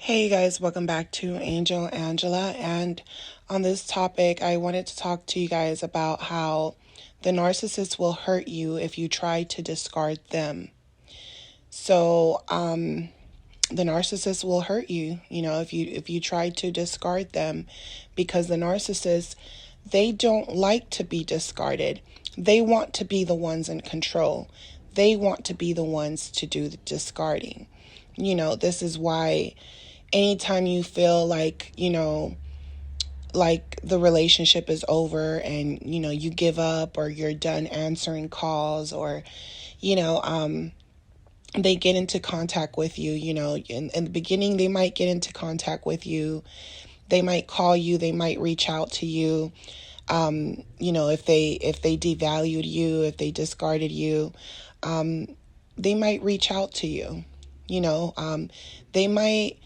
Hey you guys, welcome back to Angela. And on this topic, I wanted to talk to you guys about how the narcissist will hurt you if you try to discard them. So, the narcissist will hurt you, if you try to discard them, because the narcissist, they don't like to be discarded. They want to be the ones in control. They want to be the ones to do the discarding. This is why anytime you feel like the relationship is over and, you give up or you're done answering calls or, you know, um, they get into contact with you, in the beginning, they might get into contact with you. They might call you, they might reach out to you. If they devalued you, if they discarded you, they might reach out to you. They might,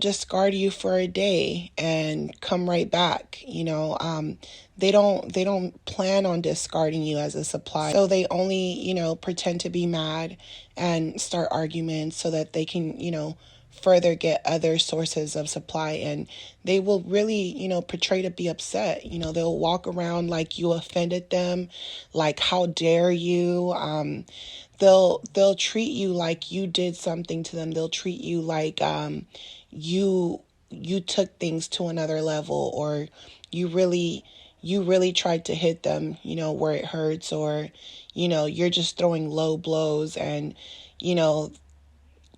discard you for a day and come right back. They don't plan on discarding you as a supply. So they only, pretend to be mad and start arguments so that they can, further get other sources of supply, and they will really portray to be upset. They'll walk around like you offended them, like how dare you. They'll treat you like you did something to them. They'll treat you like you took things to another level, or you really tried to hit them, where it hurts, or you're just throwing low blows, and you know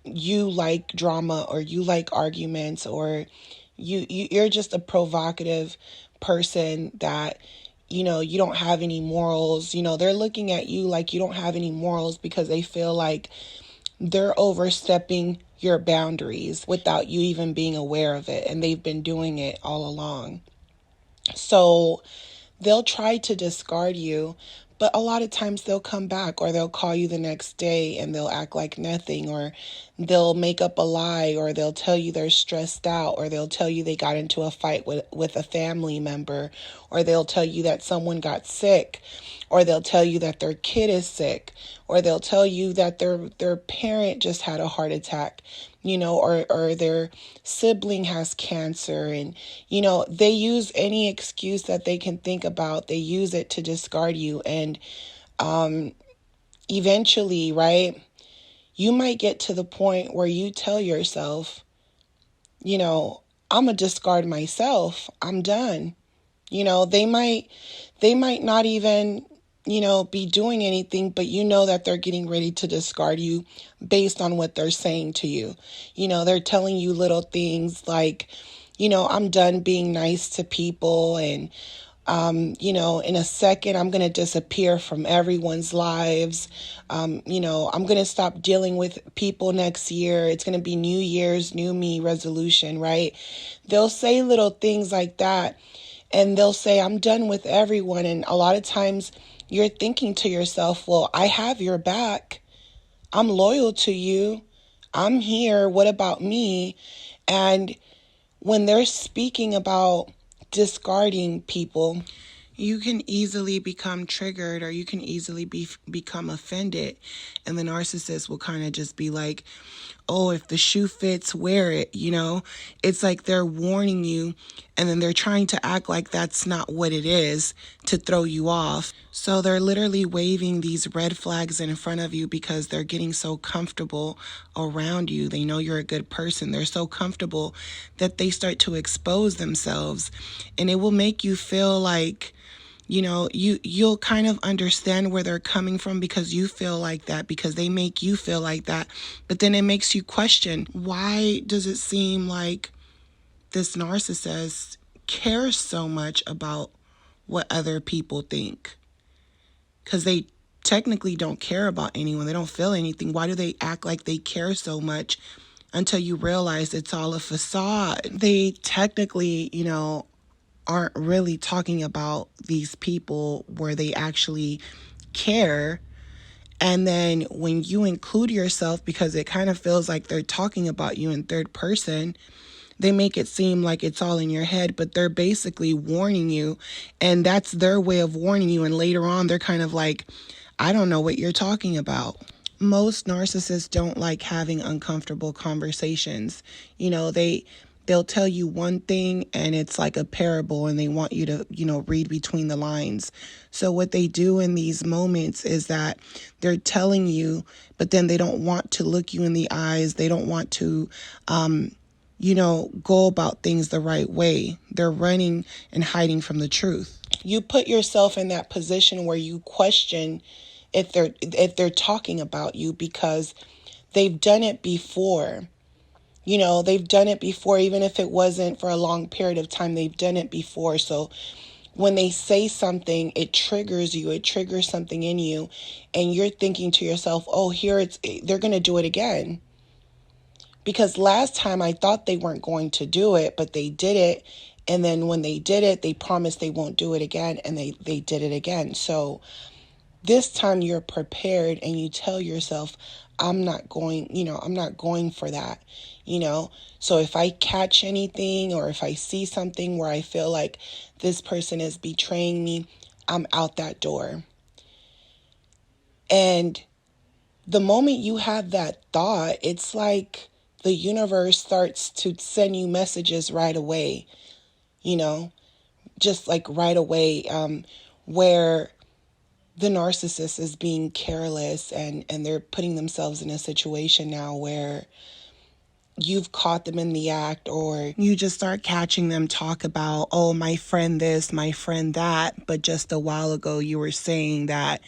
you like drama, or you like arguments, or you're just a provocative person that you don't have any morals. They're looking at you like you don't have any morals because they feel like they're overstepping your boundaries without you even being aware of it, and they've been doing it all along. So they'll try to discard you, but a lot of times they'll come back, or they'll call you the next day and they'll act like nothing, or they'll make up a lie, or they'll tell you they're stressed out, or they'll tell you they got into a fight with a family member, or they'll tell you that someone got sick, or they'll tell you that their kid is sick, or they'll tell you that their parent just had a heart attack, or their sibling has cancer. And they use any excuse that they can think about. They use it to discard you, and eventually, right, you might get to the point where you tell yourself, I'm gonna discard myself. I'm done. They might not even be doing anything, but that they're getting ready to discard you based on what they're saying to you. They're telling you little things like, I'm done being nice to people, and in a second, I'm going to disappear from everyone's lives. I'm going to stop dealing with people next year. It's going to be New Year's, new me resolution, right? They'll say little things like that, and they'll say, I'm done with everyone. And a lot of times you're thinking to yourself, well, I have your back. I'm loyal to you. I'm here. What about me? And when they're speaking about discarding people, you can easily become triggered, or you can easily become offended. And the narcissist will kind of just be like, oh, if the shoe fits, wear it. It's like they're warning you, and then they're trying to act like that's not what it is to throw you off. So they're literally waving these red flags in front of you because they're getting so comfortable around you. They know you're a good person. They're so comfortable that they start to expose themselves, and it will make you feel like, you'll kind of understand where they're coming from, because you feel like that, because they make you feel like that. But then it makes you question, why does it seem like this narcissist cares so much about what other people think? Because they technically don't care about anyone. They don't feel anything. Why do they act like they care so much, until you realize it's all a facade? They technically, aren't really talking about these people where they actually care. And then when you include yourself, because it kind of feels like they're talking about you in third person, They make it seem like it's all in your head, but they're basically warning you, and that's their way of warning you. And later on, they're kind of like, I don't know what you're talking about. Most narcissists don't like having uncomfortable conversations. They'll tell you one thing and it's like a parable, and they want you to, read between the lines. So what they do in these moments is that they're telling you, but then they don't want to look you in the eyes. They don't want to go about things the right way. They're running and hiding from the truth. You put yourself in that position where you question if they're talking about you, because they've done it before. They've done it before, even if it wasn't for a long period of time, they've done it before. So when they say something, it triggers you, it triggers something in you, and you're thinking to yourself, oh, they're going to do it again. Because last time I thought they weren't going to do it, but they did it. And then when they did it, they promised they won't do it again, and they did it again. So this time you're prepared and you tell yourself, I'm not going for that, So if I catch anything, or if I see something where I feel like this person is betraying me, I'm out that door. And the moment you have that thought, it's like the universe starts to send you messages right away, just like right away, where the narcissist is being careless, and they're putting themselves in a situation now where you've caught them in the act, or you just start catching them talk about, oh, my friend this, my friend that, but just a while ago you were saying that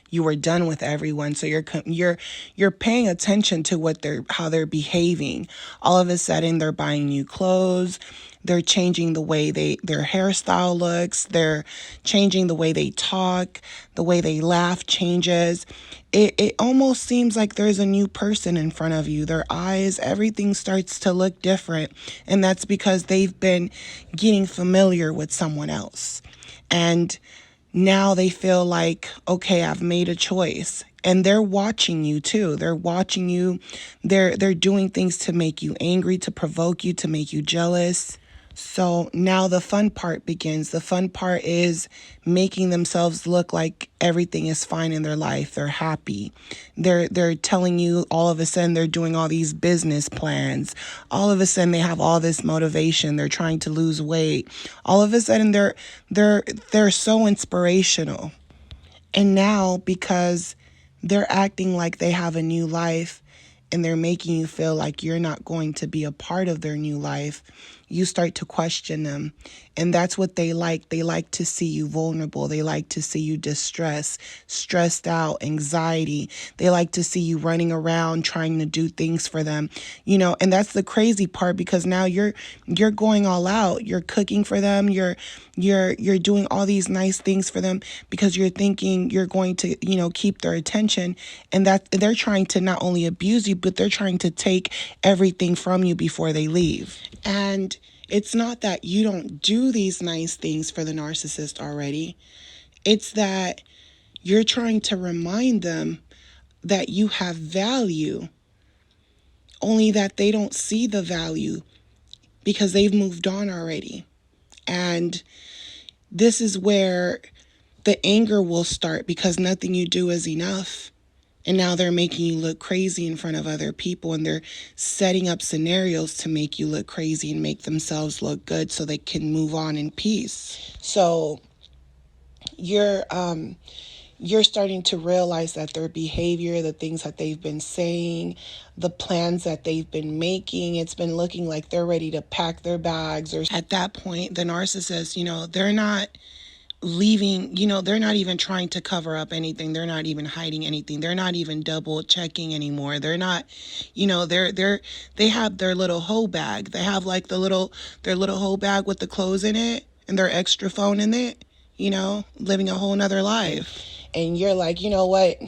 you were done with everyone. So you're paying attention to how they're behaving. All of a sudden they're buying new clothes. They're changing the way their hairstyle looks. They're changing the way they talk. The way they laugh changes. It almost seems like there's a new person in front of you. Their eyes, everything starts to look different. And that's because they've been getting familiar with someone else. And now they feel like, okay, I've made a choice. And they're watching you too. They're watching you. They're doing things to make you angry, to provoke you, to make you jealous. So now the fun part begins. The fun part is making themselves look like everything is fine in their life. They're happy. They're telling you all of a sudden they're doing all these business plans. All of a sudden they have all this motivation. They're trying to lose weight. All of a sudden they're so inspirational. And now, because they're acting like they have a new life, and they're making you feel like you're not going to be a part of their new life, you start to question them. And that's what they like. They like to see you vulnerable. They like to see you distressed, stressed out, anxiety. They like to see you running around trying to do things for them, and that's the crazy part, because now you're going all out. You're cooking for them. You're doing all these nice things for them because you're thinking you're going to, keep their attention, and that they're trying to not only abuse you, but they're trying to take everything from you before they leave. And it's not that you don't do these nice things for the narcissist already. It's that you're trying to remind them that you have value, only that they don't see the value because they've moved on already. And this is where the anger will start, because nothing you do is enough. And now they're making you look crazy in front of other people, and they're setting up scenarios to make you look crazy and make themselves look good so they can move on in peace. So you're starting to realize that their behavior, the things that they've been saying, the plans that they've been making, it's been looking like they're ready to pack their bags. Or at that point, the narcissist, they're not leaving, they're not even trying to cover up anything. They're not even hiding anything. They're not even double checking anymore. They're not, they have their little hoe bag. They have like their little hoe bag with the clothes in it and their extra phone in it, living a whole nother life. And you're like, you know what?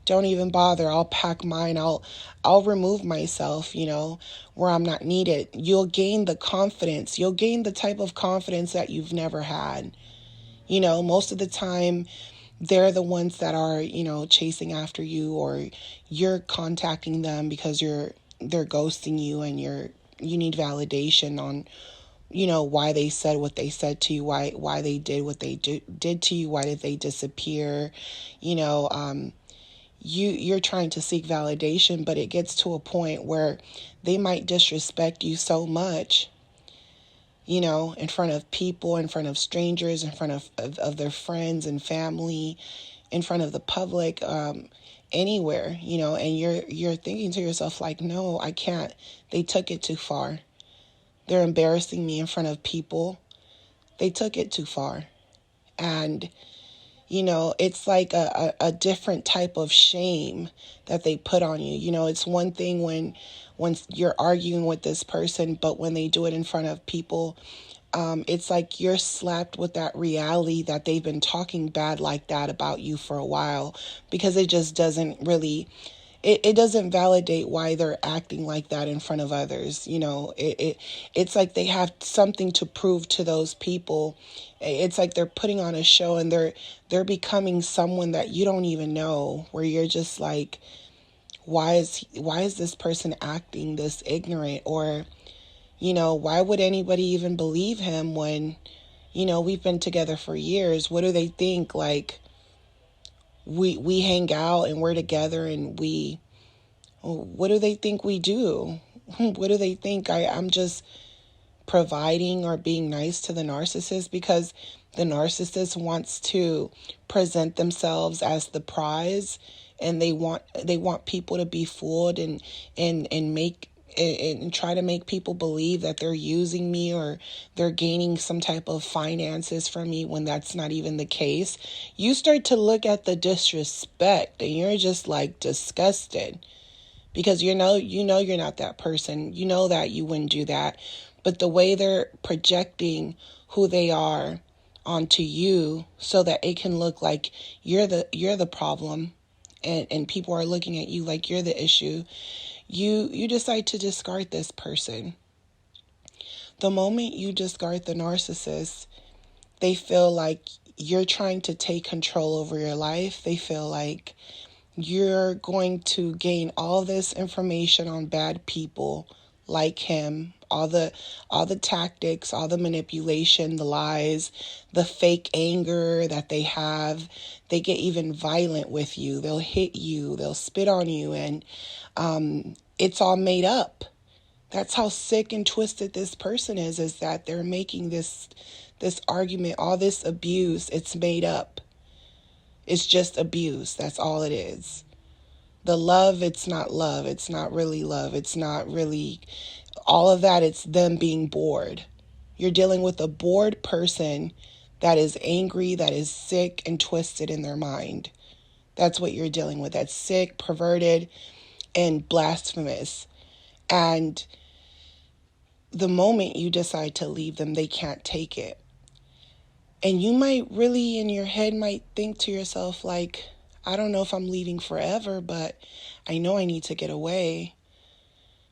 Don't even bother. I'll pack mine. I'll remove myself, where I'm not needed. You'll gain the confidence. You'll gain the type of confidence that you've never had. Most of the time, they're the ones that are, chasing after you, or you're contacting them because they're ghosting you, and you're you need validation on, why they said what they said to you, why they did what they did to you, why did they disappear, you know, you're trying to seek validation, but it gets to a point where they might disrespect you so much, in front of people, in front of strangers, in front of their friends and family, in front of the public, anywhere, and you're thinking to yourself like, no, I can't. They took it too far. They're embarrassing me in front of people. They took it too far. And it's like a different type of shame that they put on you. It's one thing when you're arguing with this person, but when they do it in front of people, it's like you're slapped with that reality that they've been talking bad like that about you for a while, because it just doesn't really, it doesn't validate why they're acting like that in front of others. It's like they have something to prove to those people. It's like they're putting on a show, and they're becoming someone that you don't even know, where you're just like, why is this person acting this ignorant? Or why would anybody even believe him when we've been together for years? What do they think? Like, we hang out and we're together, and what do they think we do? What do they think? I'm just providing or being nice to the narcissist, because the narcissist wants to present themselves as the prize, and they want people to be fooled, and make and try to make people believe that they're using me, or they're gaining some type of finances from me, when that's not even the case. You start to look at the disrespect, and you're just like disgusted, because you're not that person. You know that you wouldn't do that. But the way they're projecting who they are onto you, so that it can look like you're the problem, and people are looking at you like you're the issue, you decide to discard this person. The moment you discard the narcissist, they feel like you're trying to take control over your life. They feel like you're going to gain all this information on bad people like him, all the tactics, all the manipulation, the lies, the fake anger that they have. They get even violent with you. They'll hit you, they'll spit on you, and it's all made up. That's how sick and twisted this person is that they're making this argument, all this abuse, it's made up. It's just abuse. That's all it is. The love, it's not love. It's not really love. It's not really all of that. It's them being bored. You're dealing with a bored person that is angry, that is sick and twisted in their mind. That's what you're dealing with. That's sick, perverted, and blasphemous. And the moment you decide to leave them, they can't take it. And you might really, in your head, might think to yourself, like, I don't know if I'm leaving forever, but I know I need to get away,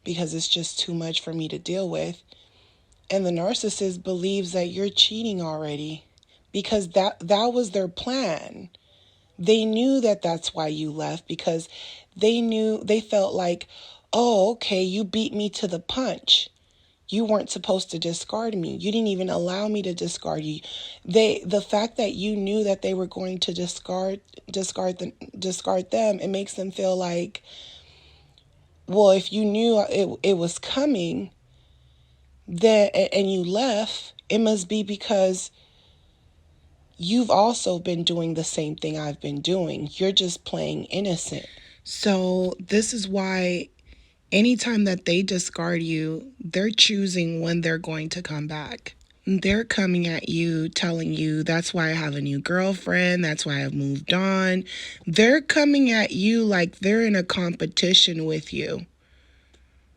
because it's just too much for me to deal with. And the narcissist believes that you're cheating already, because that was their plan. They knew that that's why you left, because they felt like, oh, okay, you beat me to the punch. You weren't supposed to discard me. You didn't even allow me to discard you. The fact that you knew that they were going to discard them, it makes them feel like, well, if you knew it was coming, then and you left, it must be because you've also been doing the same thing I've been doing. You're just playing innocent. So this is why anytime that they discard you, they're choosing when they're going to come back. They're coming at you, telling you, that's why I have a new girlfriend, that's why I've moved on. They're coming at you like they're in a competition with you.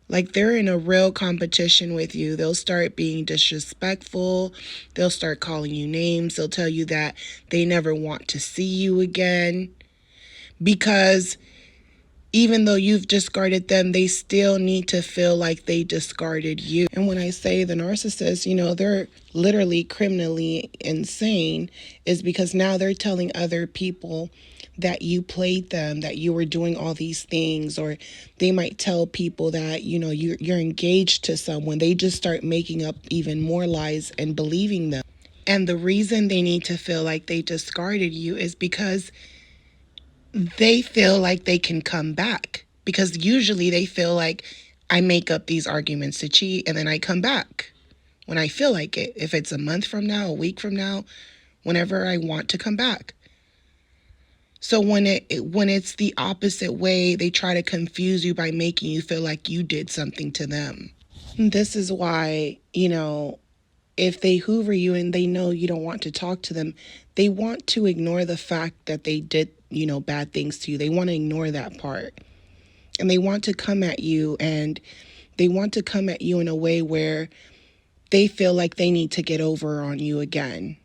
Like they're in a real competition with you. They'll start being disrespectful. They'll start calling you names. They'll tell you that they never want to see you again, because Even though you've discarded them, they still need to feel like they discarded you. And when I say the narcissist, they're literally criminally insane, is because now they're telling other people that you played them, that you were doing all these things, or they might tell people that, you're engaged to someone. They just start making up even more lies and believing them. And the reason they need to feel like they discarded you is because they feel like they can come back. Because usually they feel like I make up these arguments to cheat and then I come back when I feel like it. If it's a month from now, a week from now, whenever I want to come back. So when it's the opposite way, they try to confuse you by making you feel like you did something to them. This is why, if they hoover you and they know you don't want to talk to them, they want to ignore the fact that they did, bad things to you. They want to ignore that part. And they want to come at you, and they want to come at you in a way where they feel like they need to get over on you again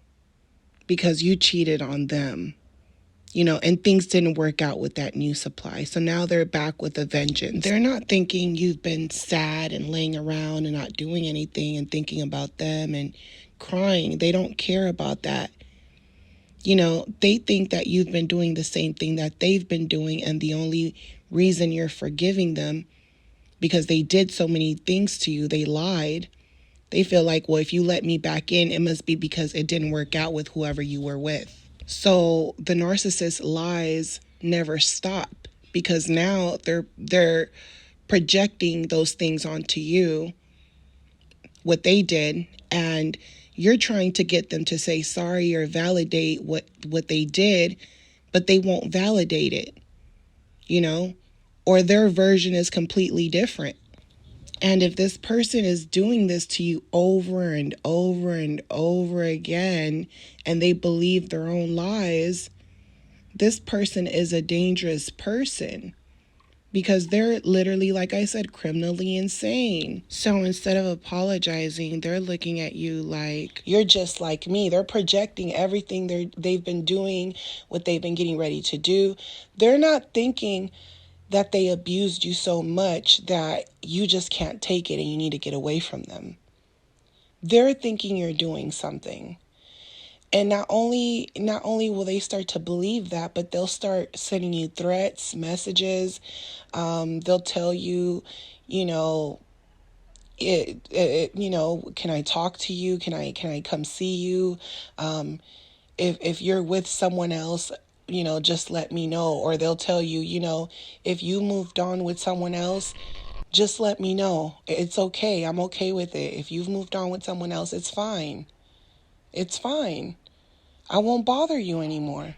because you cheated on them. And things didn't work out with that new supply. So now they're back with a vengeance. They're not thinking you've been sad and laying around and not doing anything and thinking about them and crying. They don't care about that. They think that you've been doing the same thing that they've been doing, and the only reason you're forgiving them because they did so many things to you, they lied. They feel like, well, if you let me back in, it must be because it didn't work out with whoever you were with. So the narcissist lies never stop because now they're projecting those things onto you, what they did, and you're trying to get them to say sorry or validate what they did, but they won't validate it, or their version is completely different. And if this person is doing this to you over and over and over again, and they believe their own lies, this person is a dangerous person because they're literally, like I said, criminally insane. So instead of apologizing, they're looking at you like you're just like me. They're projecting everything they've been doing, what they've been getting ready to do. They're not thinking that they abused you so much that you just can't take it and you need to get away from them. They're thinking you're doing something. And not only will they start to believe that, but they'll start sending you threats, messages. They'll tell you, can I talk to you? Can I come see you? If you're with someone else, just let me know. Or they'll tell you, if you moved on with someone else, just let me know. It's okay. I'm okay with it. If you've moved on with someone else, it's fine. It's fine. I won't bother you anymore.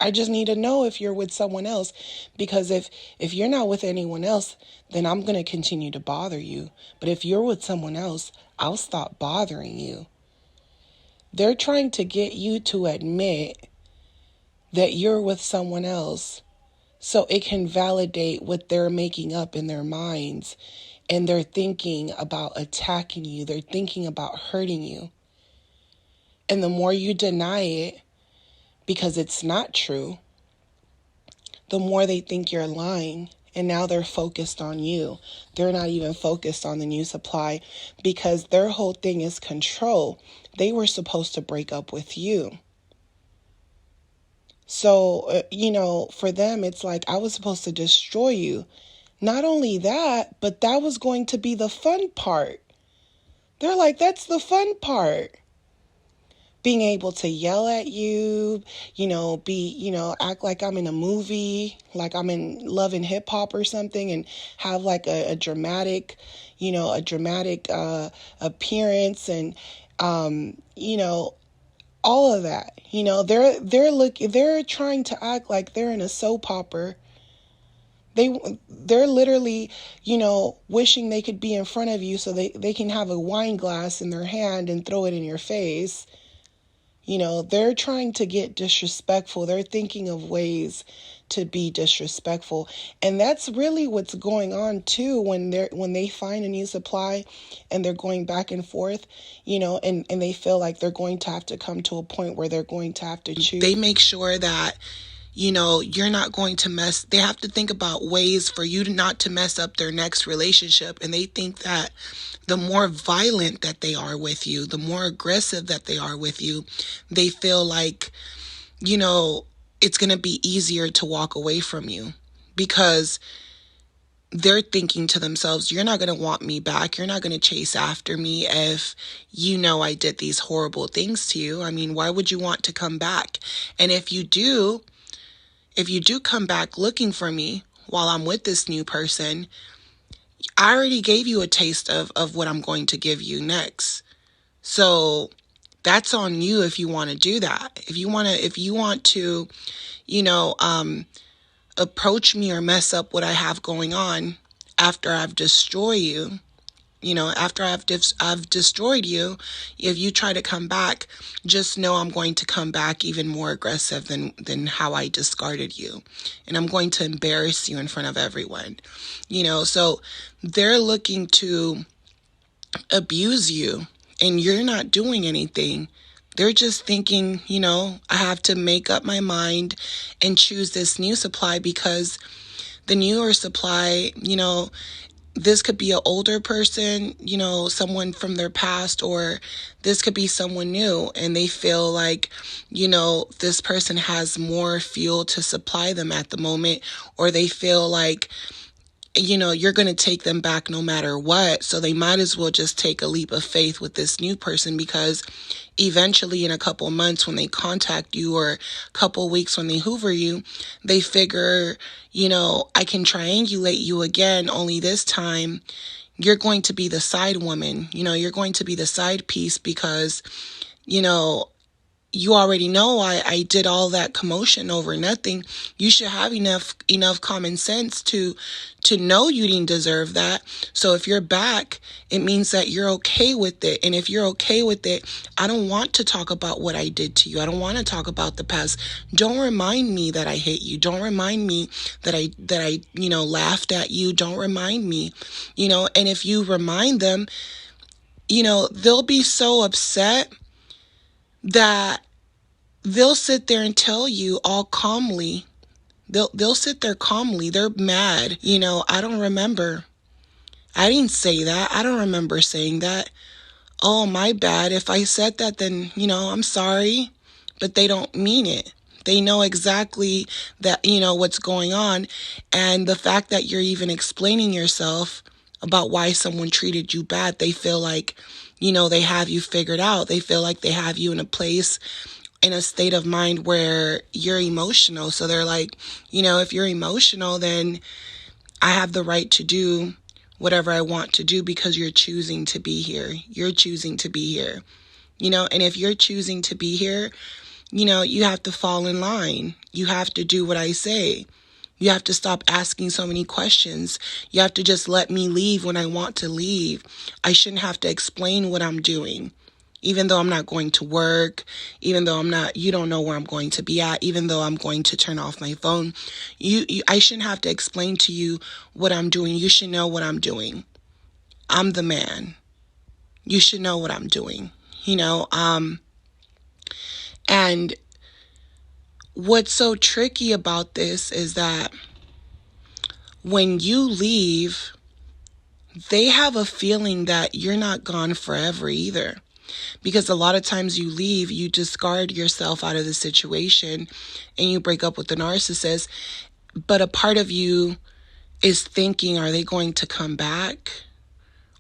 I just need to know if you're with someone else, because if you're not with anyone else, then I'm going to continue to bother you. But if you're with someone else, I'll stop bothering you. They're trying to get you to admit that you're with someone else so it can validate what they're making up in their minds, and they're thinking about attacking you. They're thinking about hurting you. And the more you deny it, because it's not true, the more they think you're lying. And now they're focused on you. They're not even focused on the new supply because their whole thing is control. They were supposed to break up with you. So, for them, it's like, I was supposed to destroy you. Not only that, but that was going to be the fun part. They're like, that's the fun part. Being able to yell at you, act like I'm in a movie, like I'm in Love and Hip Hop or something, and have like a dramatic appearance, and, all of that. They're trying to act like they're in a soap opera. They're literally, wishing they could be in front of you so they can have a wine glass in their hand and throw it in your face. They're trying to get disrespectful. They're thinking of ways to be disrespectful. And that's really what's going on too when they find a new supply and they're going back and forth, and they feel like they're going to have to come to a point where they're going to have to choose. They make sure that, you're not going to they have to think about ways for you to not to mess up their next relationship. And they think that the more violent that they are with you, the more aggressive that they are with you, they feel like, it's going to be easier to walk away from you, because they're thinking to themselves, you're not going to want me back. You're not going to chase after me if I did these horrible things to you. I mean, why would you want to come back? And if you do come back looking for me while I'm with this new person, I already gave you a taste of what I'm going to give you next. So that's on you if you want to do that. If you want to, approach me or mess up what I have going on after I've destroyed you, after I've destroyed you, if you try to come back, just know I'm going to come back even more aggressive than how I discarded you. And I'm going to embarrass you in front of everyone. So they're looking to abuse you, and you're not doing anything. They're just thinking, I have to make up my mind and choose this new supply, because the newer supply, this could be an older person, someone from their past, or this could be someone new, and they feel like, this person has more fuel to supply them at the moment, or they feel like, you're going to take them back no matter what. So they might as well just take a leap of faith with this new person, because eventually in a couple months when they contact you, or a couple weeks when they hoover you, they figure, I can triangulate you again, only this time you're going to be the side woman. You're going to be the side piece, because, you already know I did all that commotion over nothing. You should have enough common sense to know you didn't deserve that. So if you're back, it means that you're okay with it. And if you're okay with it, I don't want to talk about what I did to you. I don't want to talk about the past. Don't remind me that I hate you. Don't remind me that I laughed at you. Don't remind me, and if you remind them, they'll be so upset that they'll sit there and tell you all calmly. They'll sit there calmly. They're mad. I don't remember. I didn't say that. I don't remember saying that. Oh, my bad. If I said that, then, I'm sorry. But they don't mean it. They know exactly that, what's going on. And the fact that you're even explaining yourself about why someone treated you bad, they feel like, they have you figured out. They feel like they have you in a state of mind where you're emotional. So they're like, if you're emotional, then I have the right to do whatever I want to do, because you're choosing to be here. You're choosing to be here. And if you're choosing to be here, you have to fall in line. You have to do what I say. You have to stop asking so many questions. You have to just let me leave when I want to leave. I shouldn't have to explain what I'm doing. Even though I'm not going to work, even though you don't know where I'm going to be at, even though I'm going to turn off my phone, I shouldn't have to explain to you what I'm doing. You should know what I'm doing. I'm the man. You should know what I'm doing, and what's so tricky about this is that when you leave, they have a feeling that you're not gone forever either. Because a lot of times you leave, you discard yourself out of the situation and you break up with the narcissist. But a part of you is thinking, are they going to come back?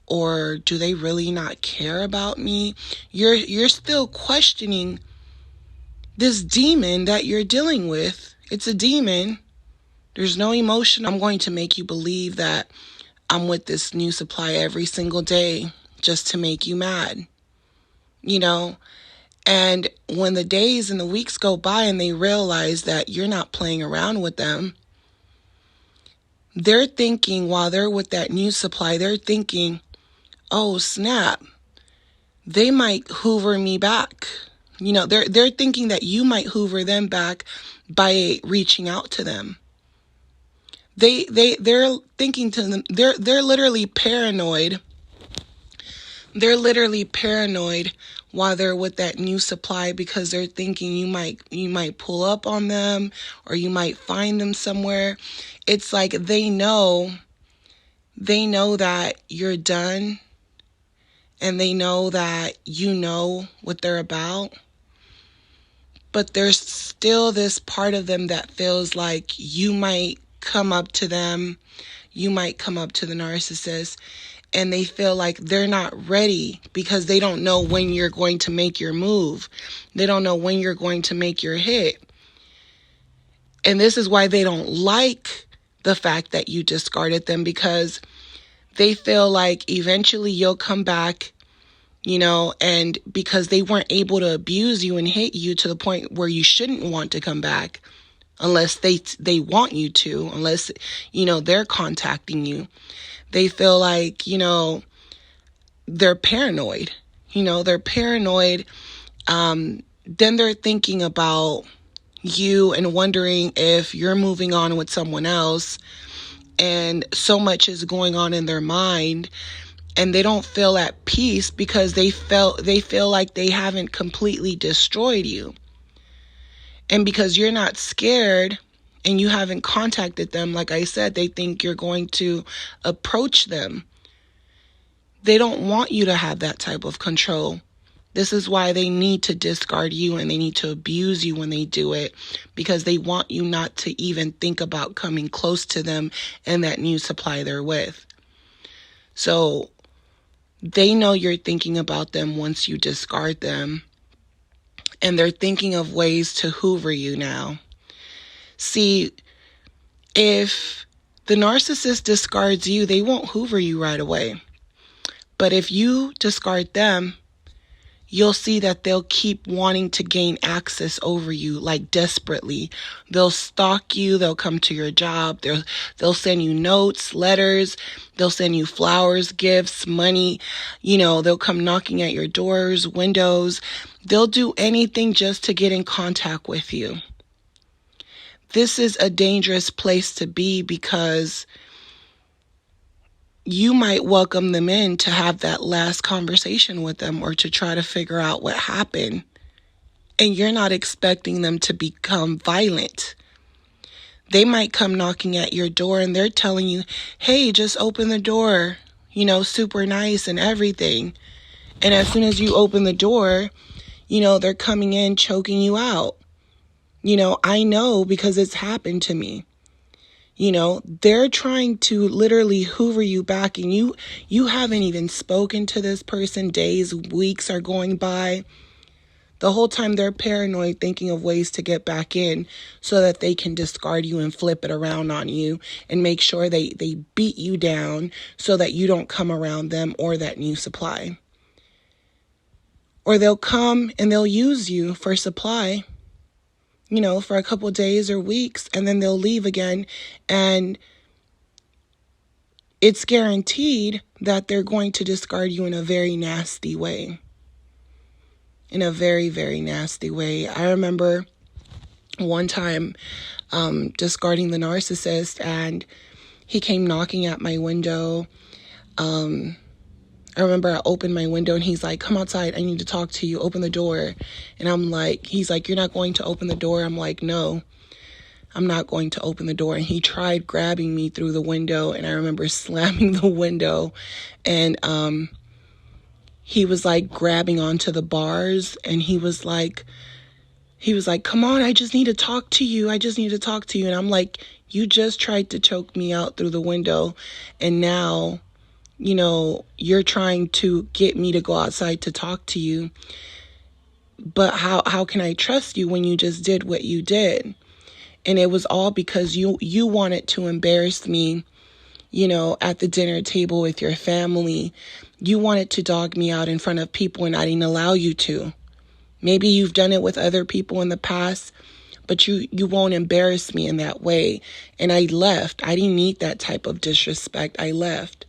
Or do they really not care about me? You're still questioning this demon that you're dealing with. It's a demon. There's no emotion. I'm going to make you believe that I'm with this new supply every single day just to make you mad. And when the days and the weeks go by and they realize that you're not playing around with them, they're thinking, while they're with that new supply, they're thinking, oh, snap, they might hoover me back. They're thinking that you might hoover them back by reaching out to them. They're thinking to them, they're literally paranoid. They're literally paranoid while they're with that new supply, because they're thinking you might pull up on them, or you might find them somewhere. It's like they know that you're done, and they know that you know what they're about. But there's still this part of them that feels like you might come up to them, you might come up to the narcissist, and they feel like they're not ready because they don't know when you're going to make your move. They don't know when you're going to make your hit. And this is why they don't like the fact that you discarded them, because they feel like eventually you'll come back, and because they weren't able to abuse you and hit you to the point where you shouldn't want to come back, unless they want you to, unless, they're contacting you. They feel like, they're paranoid. They're paranoid. Then they're thinking about you and wondering if you're moving on with someone else. And so much is going on in their mind, and they don't feel at peace because they feel like they haven't completely destroyed you. And because you're not scared and you haven't contacted them, like I said, they think you're going to approach them. They don't want you to have that type of control. This is why they need to discard you, and they need to abuse you when they do it, because they want you not to even think about coming close to them and that new supply they're with. So they know you're thinking about them once you discard them, and they're thinking of ways to hoover you now. See, if the narcissist discards you, they won't hoover you right away. But if you discard them, you'll see that they'll keep wanting to gain access over you, like desperately. They'll stalk you. They'll come to your job. They'll send you notes, letters. They'll send you flowers, gifts, money. They'll come knocking at your doors, windows. They'll do anything just to get in contact with you. This is a dangerous place to be, because you might welcome them in to have that last conversation with them, or to try to figure out what happened. And you're not expecting them to become violent. They might come knocking at your door and they're telling you, hey, just open the door, super nice and everything. And as soon as you open the door, they're coming in, choking you out. I know, because it's happened to me. They're trying to literally hoover you back, and you haven't even spoken to this person. Days, weeks are going by. The whole time they're paranoid, thinking of ways to get back in so that they can discard you and flip it around on you and make sure they beat you down so that you don't come around them or that new supply. Or they'll come and they'll use you for supply, for a couple days or weeks, and then they'll leave again. And it's guaranteed that they're going to discard you in a very nasty way. In a very, very nasty way. I remember one time discarding the narcissist, and he came knocking at my window. I remember I opened my window and he's like, come outside, I need to talk to you, open the door. And I'm like, he's like, you're not going to open the door? I'm like, no, I'm not going to open the door. And he tried grabbing me through the window, and I remember slamming the window, and he was like grabbing onto the bars, and he was like, come on, I just need to talk to you. And I'm like, you just tried to choke me out through the window, and now you're trying to get me to go outside to talk to you. But how can I trust you when you just did what you did? And it was all because you wanted to embarrass me, at the dinner table with your family. You wanted to dog me out in front of people, and I didn't allow you to. Maybe you've done it with other people in the past, but you won't embarrass me in that way. And I left. I didn't need that type of disrespect. I left.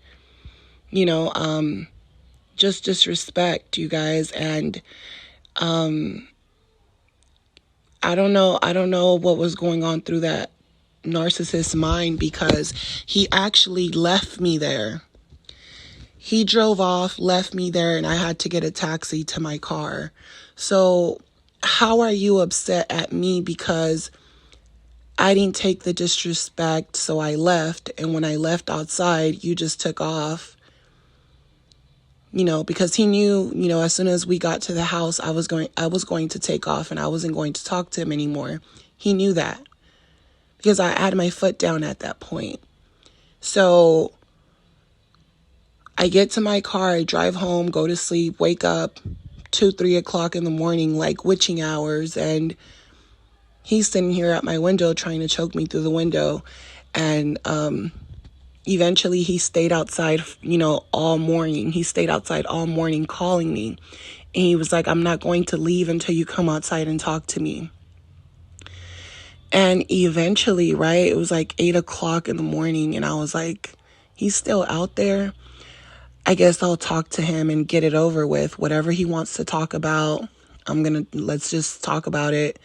Just disrespect, you guys. And I don't know what was going on through that narcissist's mind, because he actually left me there. He drove off, left me there, and I had to get a taxi to my car. So how are you upset at me because I didn't take the disrespect, so I left, and when I left outside, you just took off? Because he knew, as soon as we got to the house, I was going to take off and I wasn't going to talk to him anymore. He knew that because I had my foot down at that point. So I get to my car, I drive home, go to sleep, wake up 2-3 o'clock in the morning, like witching hours. And he's sitting here at my window trying to choke me through the window. And, eventually he stayed outside, all morning. He stayed outside all morning calling me. And he was like, I'm not going to leave until you come outside and talk to me. And eventually, right, it was like 8 o'clock in the morning. And I was like, he's still out there. I guess I'll talk to him and get it over with. Whatever he wants to talk about, let's just talk about it.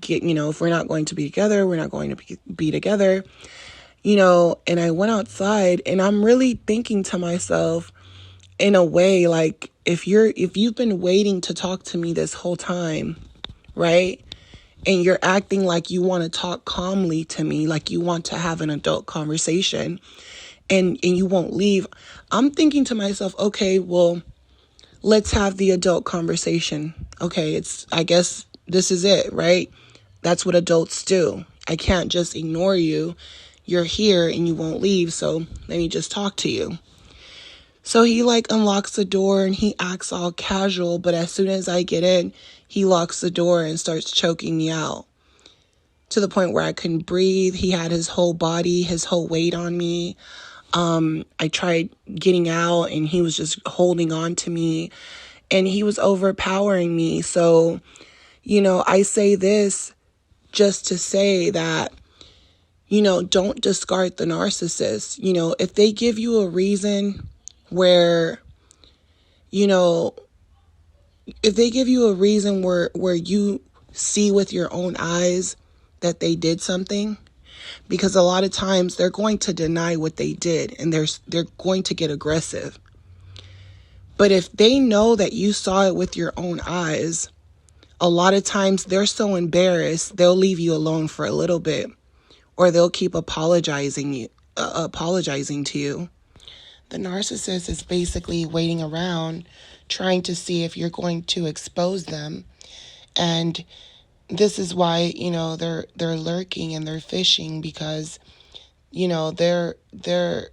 If we're not going to be together, we're not going to be together. And I went outside and I'm really thinking to myself, in a way, like, if you've been waiting to talk to me this whole time, right? And you're acting like you want to talk calmly to me, like you want to have an adult conversation, and you won't leave. I'm thinking to myself, okay, well, let's have the adult conversation. Okay, I guess this is it, right? That's what adults do. I can't just ignore you. You're here and you won't leave, so let me just talk to you. So he unlocks the door and he acts all casual, but as soon as I get in, he locks the door and starts choking me out to the point where I couldn't breathe. He had his whole body, his whole weight on me. I tried getting out and he was just holding on to me and he was overpowering me. So, I say this just to say that, don't discard the narcissist. If they give you a reason where, if they give you a reason where you see with your own eyes that they did something, because a lot of times they're going to deny what they did and they're going to get aggressive. But if they know that you saw it with your own eyes, a lot of times they're so embarrassed, they'll leave you alone for a little bit, or they'll keep apologizing to you. The narcissist is basically waiting around, trying to see if you're going to expose them. And this is why, they're lurking and they're fishing, because, they're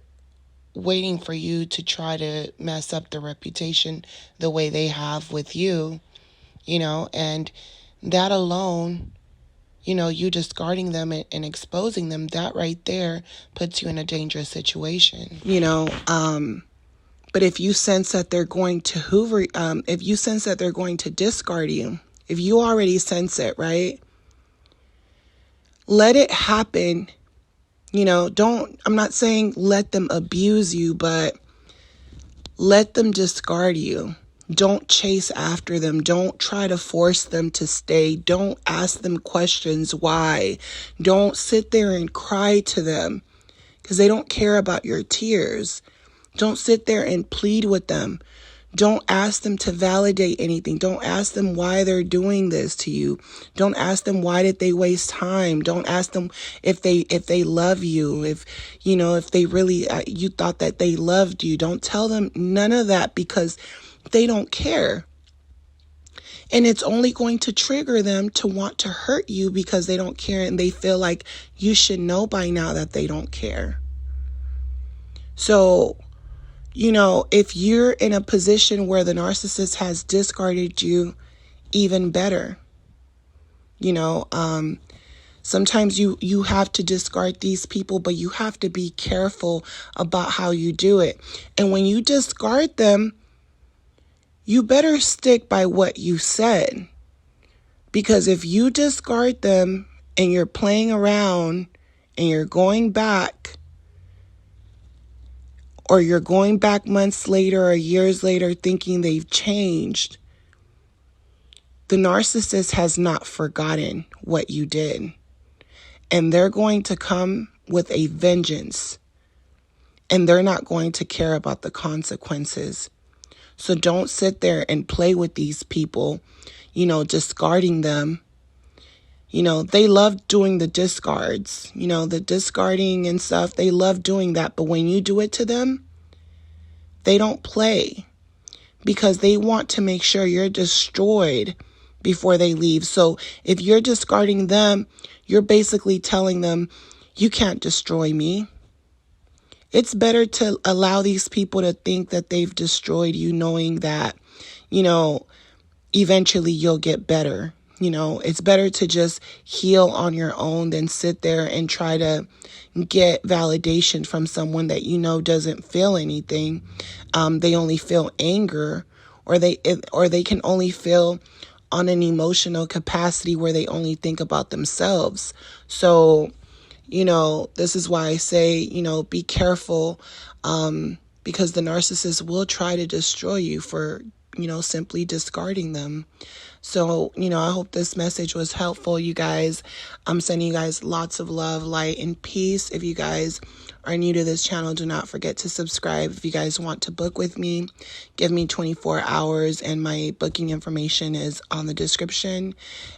waiting for you to try to mess up the reputation the way they have with you, and that alone, you discarding them and exposing them, that right there puts you in a dangerous situation. But if you sense that they're going to if you sense that they're going to discard you, if you already sense it, right? Let it happen. I'm not saying let them abuse you, but let them discard you. Don't chase after them. Don't try to force them to stay. Don't ask them questions why. Don't sit there and cry to them because they don't care about your tears. Don't sit there and plead with them. Don't ask them to validate anything. Don't ask them why they're doing this to you. Don't ask them why did they waste time. Don't ask them if they love you, if they really, you thought that they loved you. Don't tell them none of that, because they don't care. And it's only going to trigger them to want to hurt you because they don't care and they feel like you should know by now that they don't care. So, if you're in a position where the narcissist has discarded you, even better. Sometimes you have to discard these people, but you have to be careful about how you do it. And when you discard them, you better stick by what you said. Because if you discard them and you're playing around and you're going back, or you're going back months later or years later thinking they've changed, the narcissist has not forgotten what you did. And they're going to come with a vengeance. and they're not going to care about the consequences. So don't sit there and play with these people, discarding them. They love doing the discards, the discarding and stuff. They love doing that. But when you do it to them, they don't play because they want to make sure you're destroyed before they leave. So if you're discarding them, you're basically telling them, you can't destroy me. It's better to allow these people to think that they've destroyed you, knowing that, eventually you'll get better. It's better to just heal on your own than sit there and try to get validation from someone that doesn't feel anything. They only feel anger, or they can only feel on an emotional capacity where they only think about themselves. So, this is why I say, be careful, because the narcissist will try to destroy you for, simply discarding them. So, I hope this message was helpful, you guys. I'm sending you guys lots of love, light, and peace. If you guys are new to this channel, do not forget to subscribe. If you guys want to book with me, give me 24 hours, and my booking information is on the description.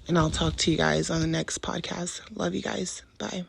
And I'll talk to you guys on the next podcast. Love you guys. Bye.